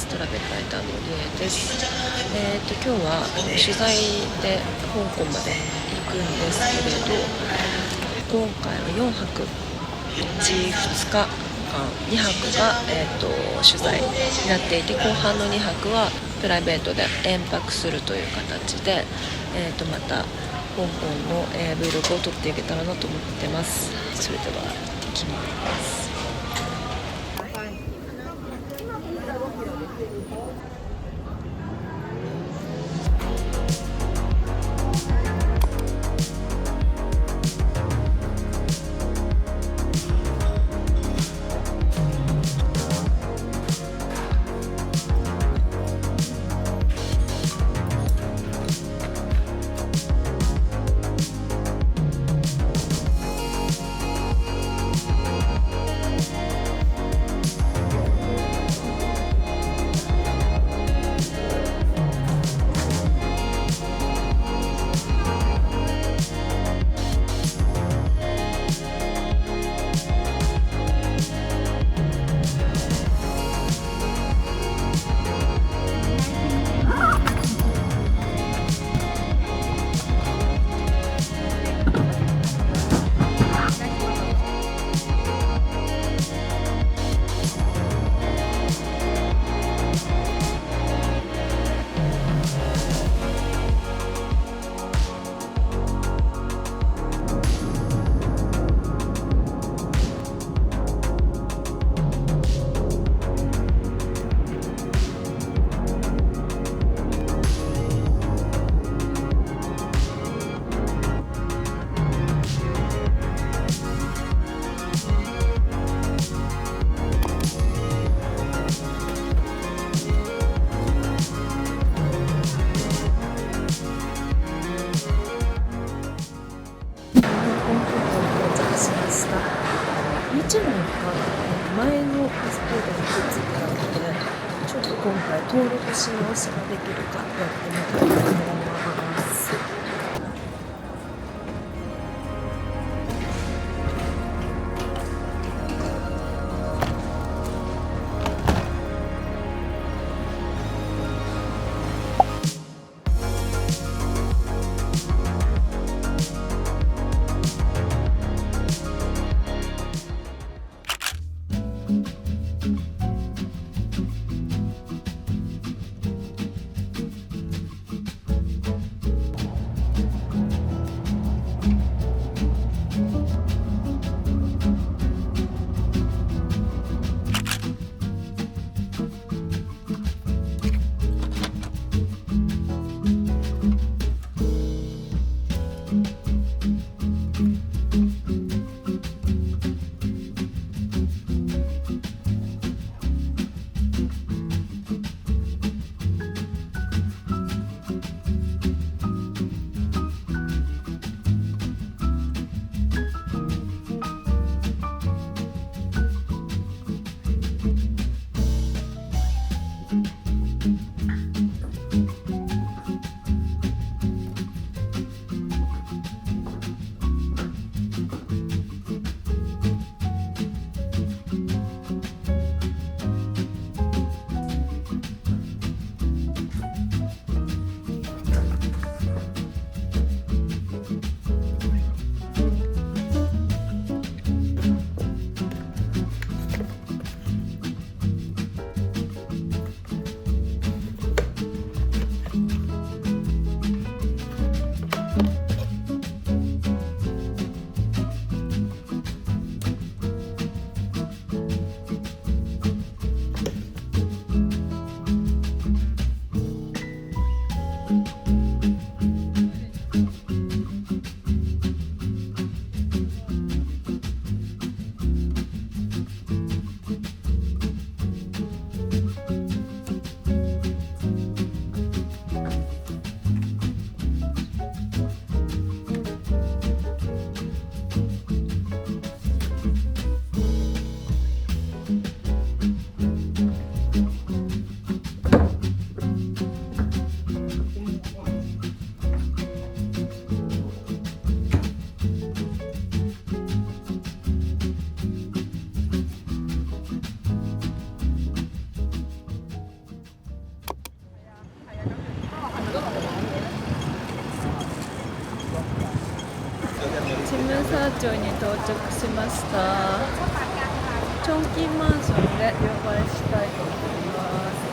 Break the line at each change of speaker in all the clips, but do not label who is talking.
トラベルライターのりえです。今日は取材で香港まで行くんですけれど、今回は4泊1、2日間2泊が、取材になっていて、後半の2泊はプライベートで延泊するという形で、また香港の、Vlog を撮っていけたらなと思ってます。それでは行ってきます。1年か前のパスポートにくっついたので、ちょっと今回登録し直しができるかやってみたいと思います。サー町に到着しました。チョンキンマンションで両替したいと思います。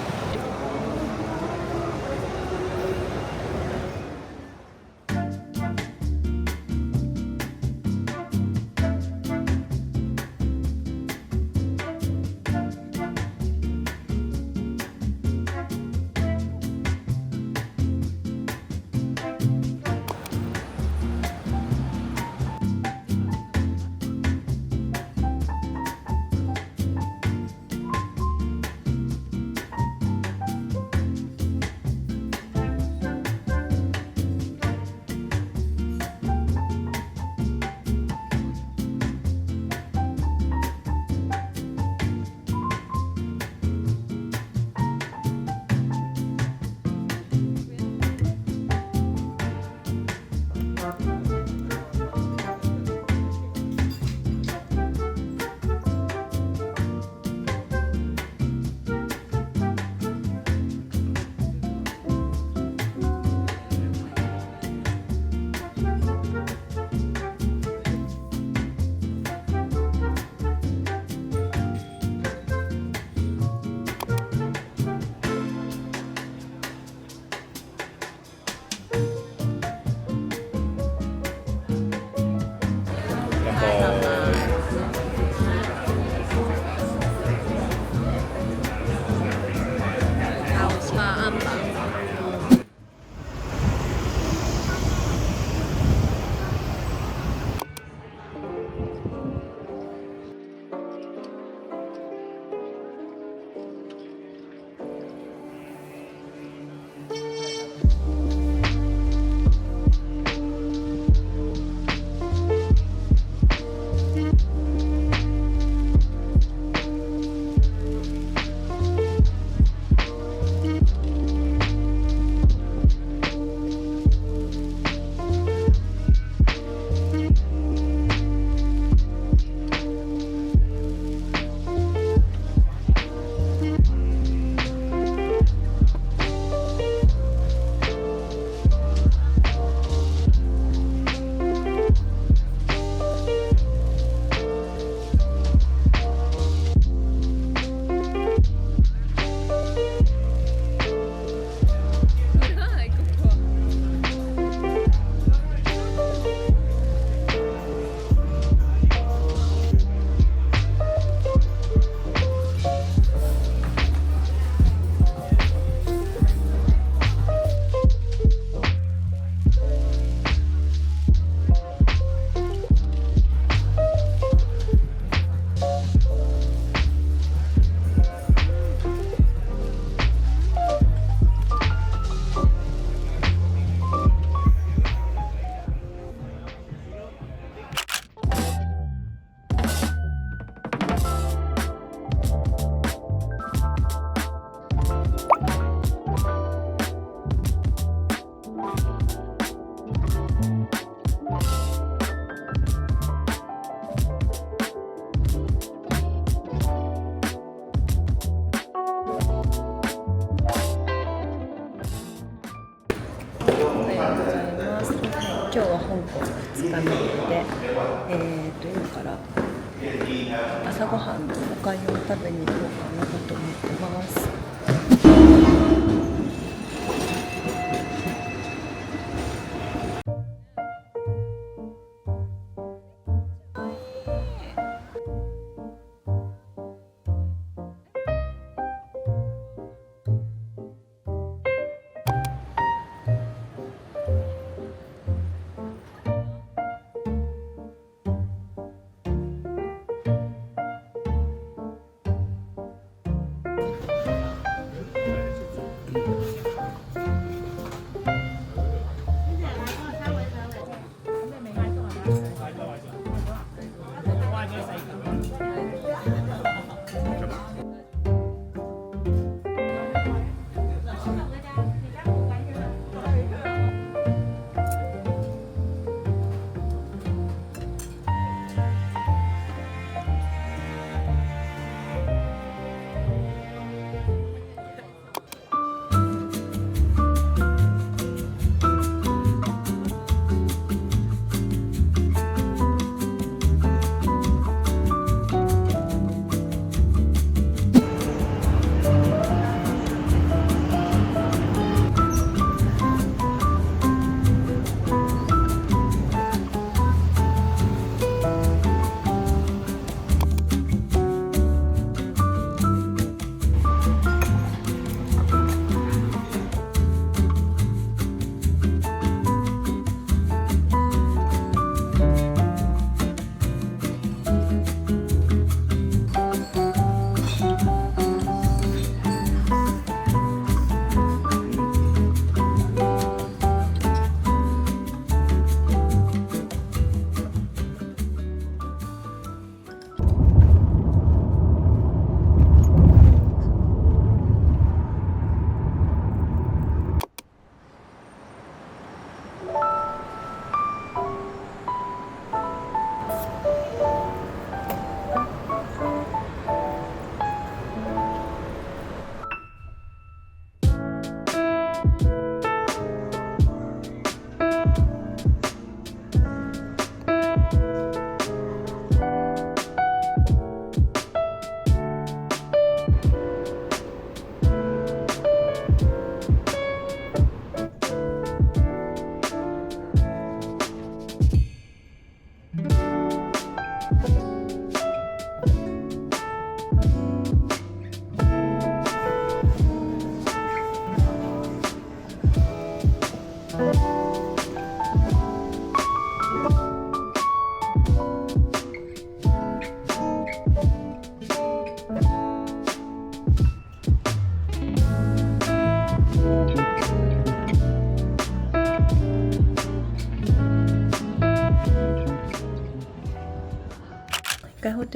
今日は香港2日目で、今から朝ごはんのおかゆを食べに行こうかなと思ってます。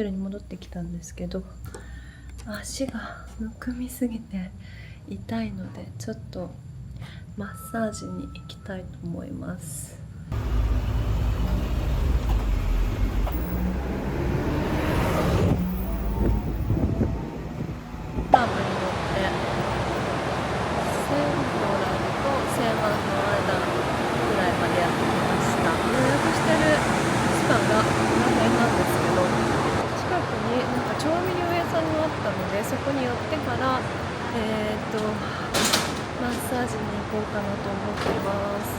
テルに戻ってきたんですけど、足がむくみすぎて痛いので、ちょっとマッサージに行きたいと思います。カーブに乗ってセントラルと西湾の間ぐらいまでやってきました。予約してるスパがこの辺なんですけど、近くになんか調味料屋さんがあったので、そこに寄ってからマッサージに行こうかなと思っています。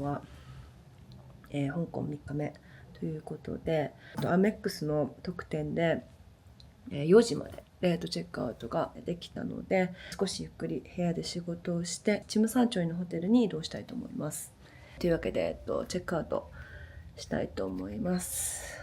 は、香港3日目ということで、アメックスの特典で4時までレートチェックアウトができたので、少しゆっくり部屋で仕事をしてチムサンチョイのホテルに移動したいと思います。というわけで、チェックアウトしたいと思います。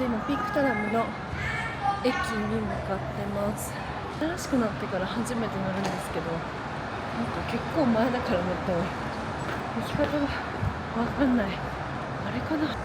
今ピークタラムの駅に向かってます。新しくなってから初めて乗るんですけど、なんか結構前だから乗ったら行き方がわかんない。あれかな。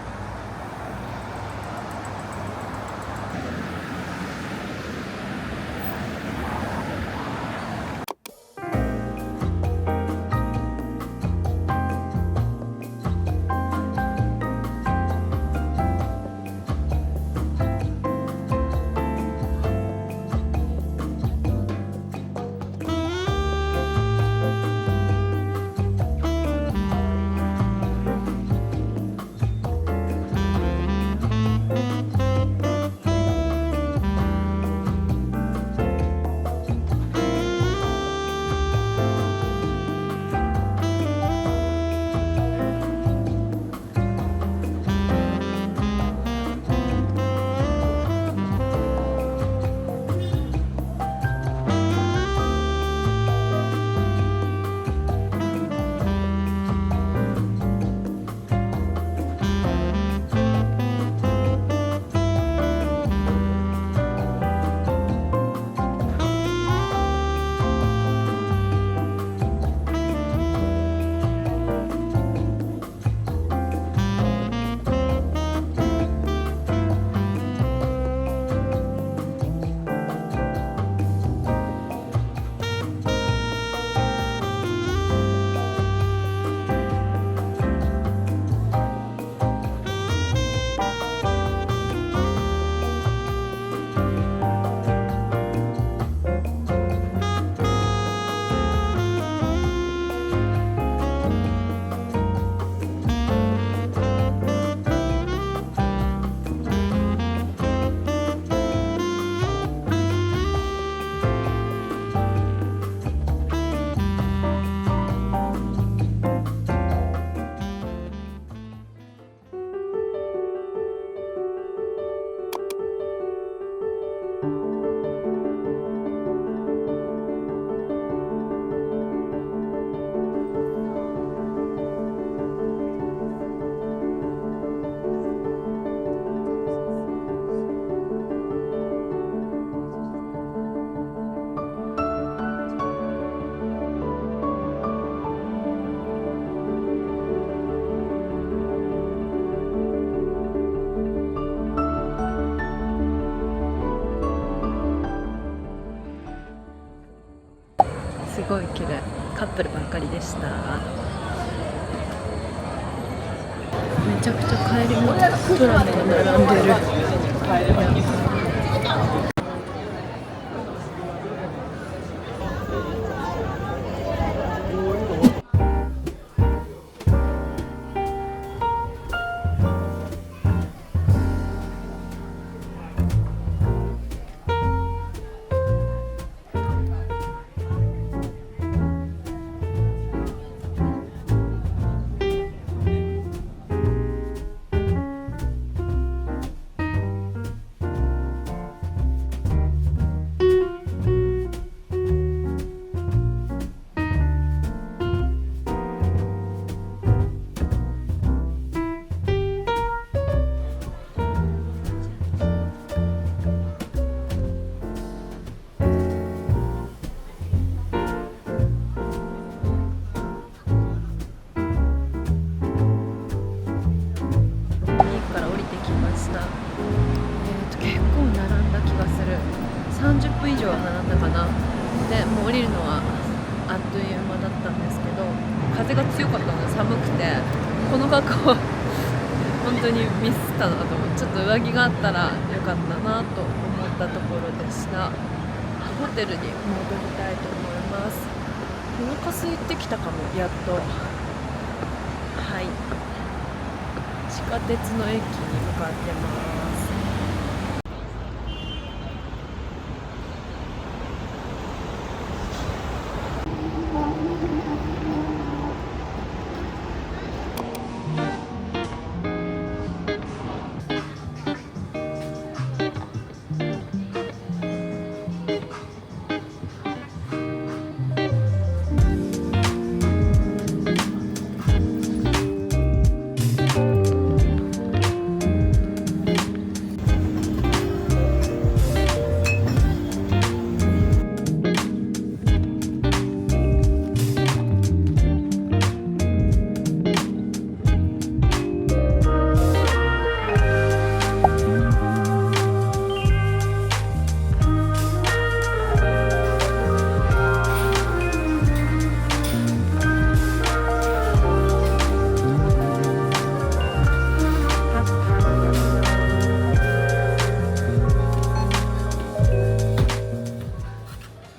すごい綺麗。カップルばっかりでした。めちゃくちゃ帰りもトラムが並んでる。結構並んだ気がする。30分以上は並んだかな。でもう降りるのはあっという間だったんですけど、風が強かったので寒くて、この格好は本当にミスったなと思って、ちょっと上着があったらよかったなと思ったところでした。ホテルに戻りたいと思います。お腹空いてきたかも、やっと。はい、地下鉄の駅に向かってます。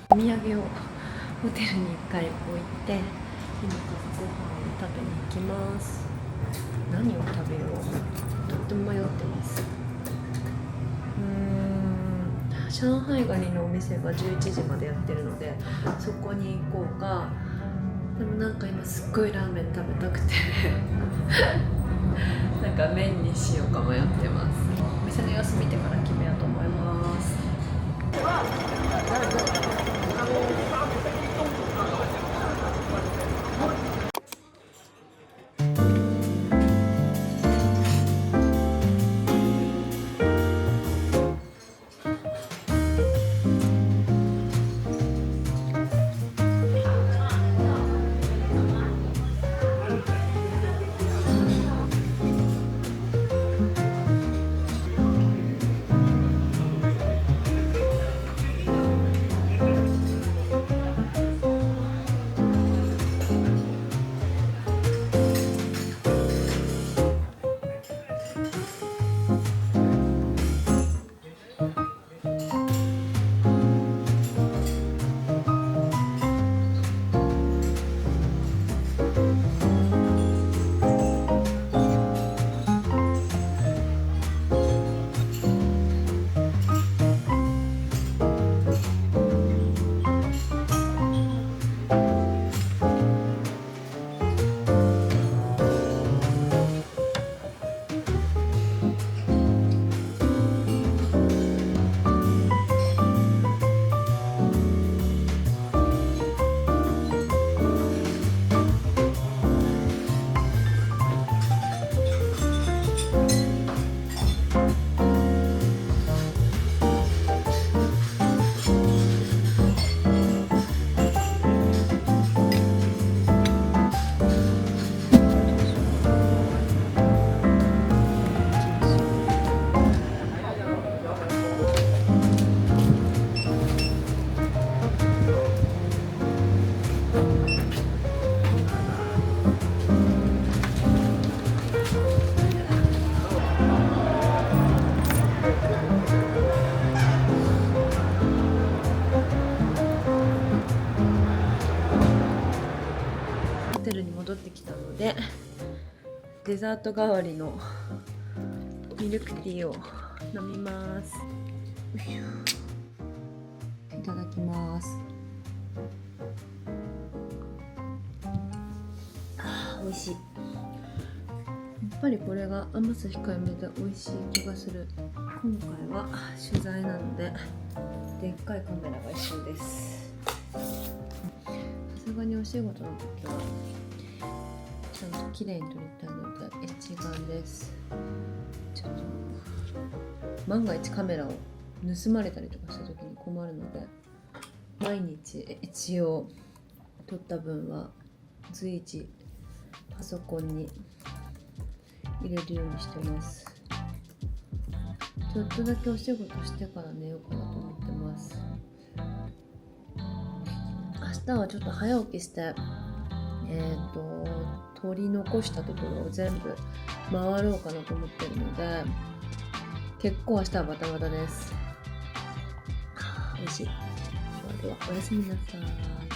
お土産をホテルに1回置いて、今からご飯を食べに行きます。何を食べよう、とっても迷ってます。上海ガニのお店が11時までやってるので、そこに行こうか。でもなんか今すっごいラーメン食べたくてなんか麺にしようか迷ってます。お店の様子見てから決めようと思います。でデザート代わりのミルクティーを飲みます。いただきます。美味しい。やっぱりこれが甘さ控えめで美味しい気がする。今回は取材なのででっかいカメラが必要です。さすがにお仕事の時はちゃんと綺麗に撮りたいので一眼です。ちょっと万が一カメラを盗まれたりとかした時に困るので、毎日一応撮った分は随時パソコンに入れるようにしてます。ちょっとだけお仕事してから寝ようかなと思ってます。明日はちょっと早起きして取り残したところを全部回ろうかなと思ってるので、結構明日はバタバタです。美味しい。ではおやすみなさい。